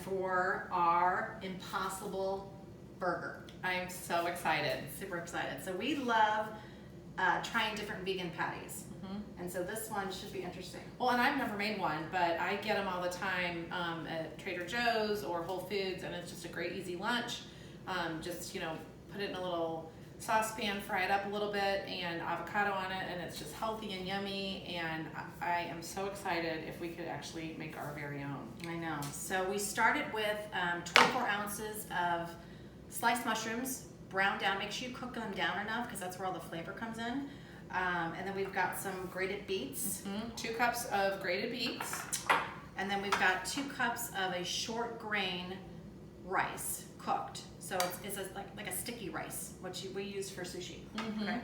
for our Impossible Burger. I'm so excited. Super excited. So we love trying different vegan patties. And so this one should be interesting. Well, and I've never made one, but I get them all the time at Trader Joe's or Whole Foods, and it's just a great easy lunch. Just, you know, put it in a little saucepan, fry it up a little bit, and avocado on it, and it's just healthy and yummy, and I am so excited if we could actually make our very own. I know. So we started with 24 ounces of sliced mushrooms, browned down. Make sure you cook them down enough because that's where all the flavor comes in. And then we've got some grated beets. 2 cups of grated beets. And then we've got 2 cups of a short grain rice cooked. So it's like a sticky rice, which we use for sushi. Okay.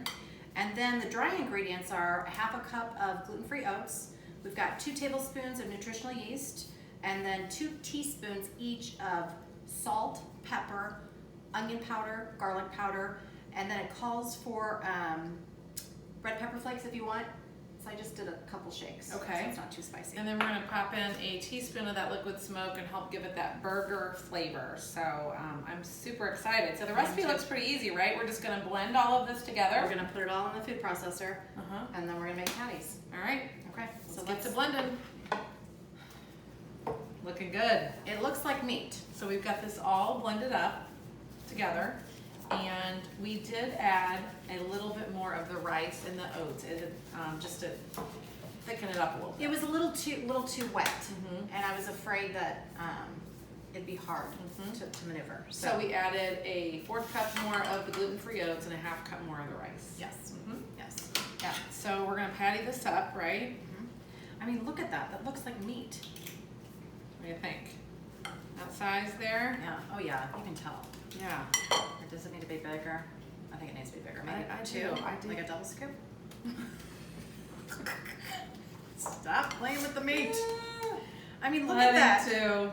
And then the dry ingredients are 1/2 cup of gluten-free oats. We've got 2 tablespoons of nutritional yeast, and then 2 teaspoons each of salt, pepper, onion powder, garlic powder, and then it calls for red pepper flakes if you want. So I just did a couple shakes. Okay. So it's not too spicy. And then we're gonna pop in a teaspoon of that liquid smoke and help give it that burger flavor. So I'm super excited. So the recipe looks pretty easy, right? We're just gonna blend all of this together. We're gonna put it all in the food processor, and then we're gonna make patties. All right. Okay. So let's get to blending. Looking good. It looks like meat. So we've got this all blended up together, and we did add a little bit more of the rice and the oats, just to thicken it up a little bit. It was a little too wet, and I was afraid that it'd be hard to maneuver. So we added a 1/4 cup more of the gluten-free oats and a 1/2 cup more of the rice. Yes. Yes. Yeah. So we're gonna patty this up, right? I mean, look at that. That looks like meat. What do you think? That size there? Yeah. Oh yeah. You can tell. Yeah. Or does it need to be bigger? I think it needs to be bigger. Maybe I 2. do. I do. Like a double scoop. Stop playing with the meat. I mean, look at that. Too.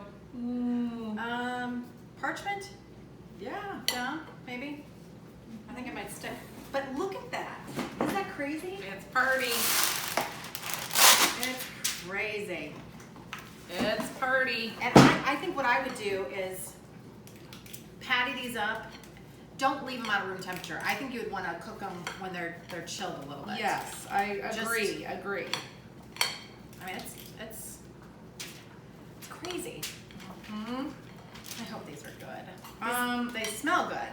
Parchment Yeah. down, maybe. I think it might stick. But look at that. Isn't that crazy? It's party. It's crazy. It's party. And I think what I would do is patty these up. Don't leave them out of room temperature. I think you would want to cook them when they're chilled a little bit. Yes, I agree. Agree. I mean, it's crazy. I hope these are good. They smell good.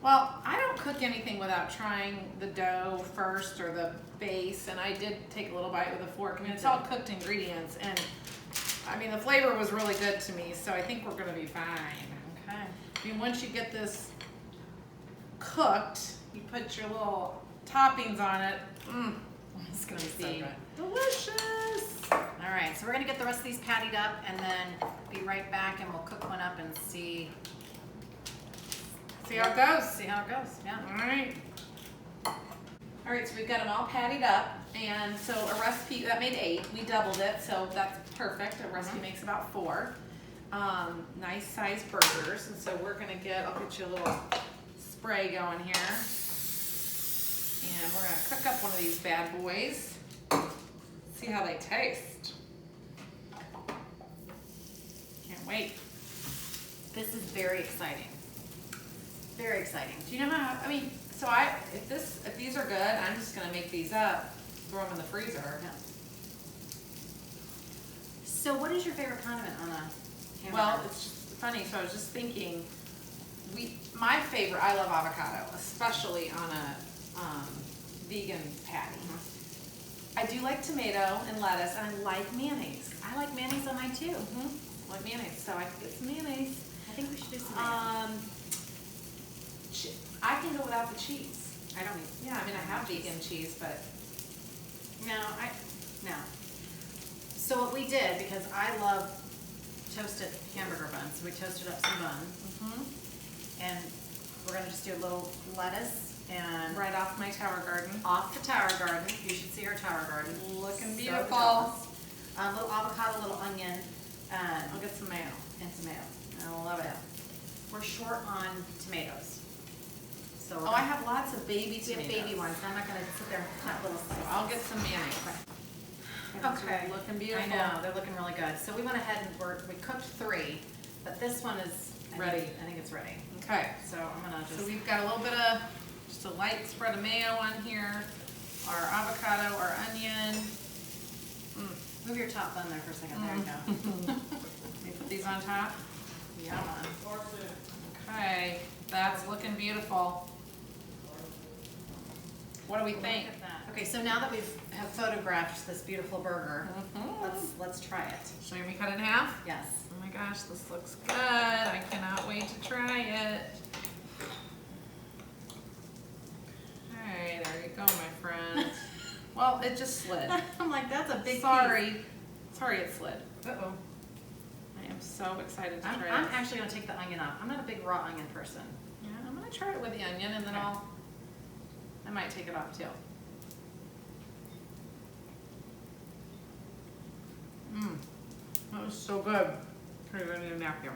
Well, I don't cook anything without trying the dough first or the base, and I did take a little bite with a fork. I mean, it's all cooked ingredients, and I mean, the flavor was really good to me, so I think we're gonna be fine. Okay. I mean, once you get this cooked, you put your little toppings on it. It's gonna be so See, good. delicious. All right, so we're gonna get the rest of these pattied up and then be right back, and we'll cook one up and see See how it goes. see how it goes. Yeah. All right. All right, so we've got them all patted up, and so a recipe, that made 8. We doubled it, so that's perfect. A recipe makes about 4. Nice sized burgers, and so we're gonna I'll get you a little spray going here. And we're gonna cook up one of these bad boys. See how they taste. Can't wait. This is very exciting. Very exciting. Do you know how, I mean, so if these are good, I'm just gonna make these up, throw them in the freezer. Yeah. So what is your favorite condiment on a hamburger? Well, it's just funny, so I was just thinking, my favorite, I love avocado, especially on a vegan patty. I do like tomato and lettuce, and I like mayonnaise. I like mayonnaise on mine too. I like mayonnaise, so I can get some mayonnaise. I think we should do some mayonnaise. I can go without the cheese. I don't need. Yeah, I mean, I have vegan cheese, but No. So what we did, because I love toasted hamburger buns, so we toasted up some bun. And we're gonna just do a little lettuce and right off my tower garden. off the tower garden. You should see our tower garden. Looking So beautiful. jealous. A little avocado, a little onion, I'll get some mayo. and tomato. I love it. We're short on tomatoes. So Oh, I have lots of baby we have tomatoes. baby ones. I'm not gonna sit there and cut little slices. I'll get some mayonnaise. Okay. Looking beautiful. I know, they're looking really good. So we went ahead and we cooked 3. But this one is Ready. I think it's ready. Okay. So I'm gonna just. So we've got a little bit of, just a light spread of mayo on here, our avocado, our onion. Move your top bun there for a second. There you go. Let me put these on top. Yeah. Okay, that's looking beautiful. What do we think? Look at that. Okay, so now that have photographed this beautiful burger, let's try it. Show me cut it in half? Yes. Oh my gosh, this looks good. I cannot wait to try it. Okay, there you go, my friend. Well, it just slid. I'm like, that's a big Sorry. piece. Sorry it slid. Uh-oh. I am so excited to I'm try this. actually gonna take the onion off. I'm not a big raw onion person. Yeah, I'm gonna try it with the onion and then I might take it off too. That was so good. Here, I need a napkin.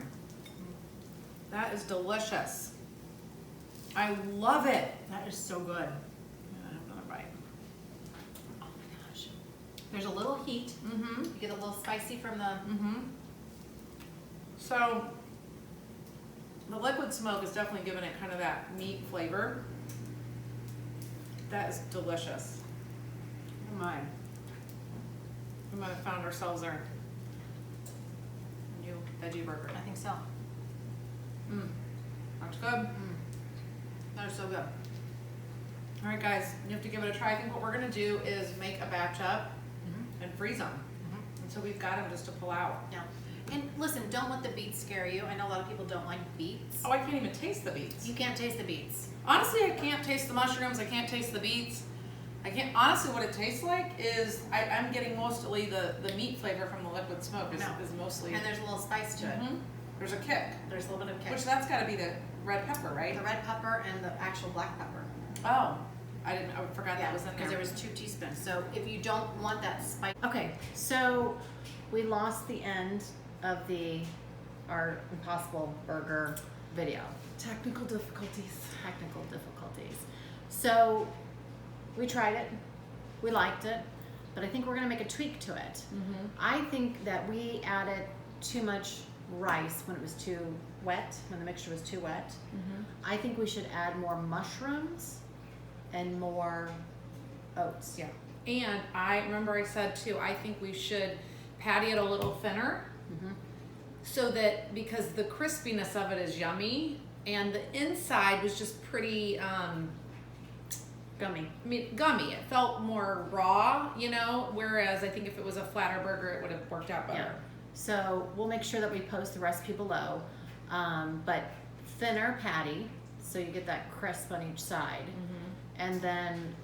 That is delicious. I love it. That is so good. I have another bite. Oh my gosh. There's a little heat. Mm-hmm. You get a little spicy from the. Mm-hmm. So the liquid smoke is definitely giving it kind of that meat flavor. That is delicious. Oh my. We might have found ourselves our new veggie burger. I think so. That's good. That is so good. All right, guys, you have to give it a try. I think what we're gonna do is make a batch up and freeze them. And so we've got them just to pull out. Yeah. And listen, don't let the beets scare you. I know a lot of people don't like beets. Oh, I can't even taste the beets. You can't taste the beets. Honestly, I can't taste the mushrooms. I can't taste the beets. I can't, honestly, what it tastes like is, I'm getting mostly the meat flavor from the liquid smoke is mostly. And there's a little spice to it. There's a kick. There's a little bit of kick. Which that's gotta be the red pepper, right? The red pepper and the actual black pepper. Oh, I forgot that was in there. Because there was 2 teaspoons. So if you don't want that spice. Okay, so we lost the end of our Impossible Burger video. Technical difficulties. Technical difficulties. So we tried it, we liked it, but I think we're gonna make a tweak to it. I think that we added too much rice when it was too wet, when the mixture was too wet. I think we should add more mushrooms and more oats. Yeah. And I remember I said too, I think we should patty it a little thinner so that, because the crispiness of it is yummy and the inside was just pretty Gummy. I mean, gummy. It felt more raw, you know, whereas I think if it was a flatter burger, it would have worked out better. Yeah. So we'll make sure that we post the recipe below, but thinner patty, so you get that crisp on each side, and then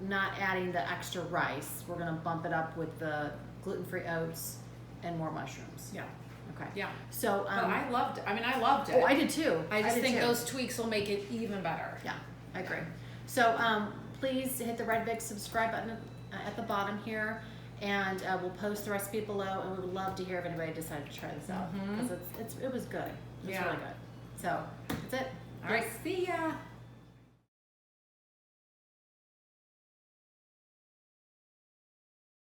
not adding the extra rice. We're gonna bump it up with the gluten-free oats and more mushrooms. Yeah. Okay. Yeah. So But I loved it. I mean, I loved it. oh, I did too. I just did think too. those tweaks will make it even better. Yeah, I agree. So please hit the red big subscribe button at the bottom here, and we'll post the recipe below, and we would love to hear if anybody decided to try this out, because it was good. It was really good. So that's it. All right, see ya.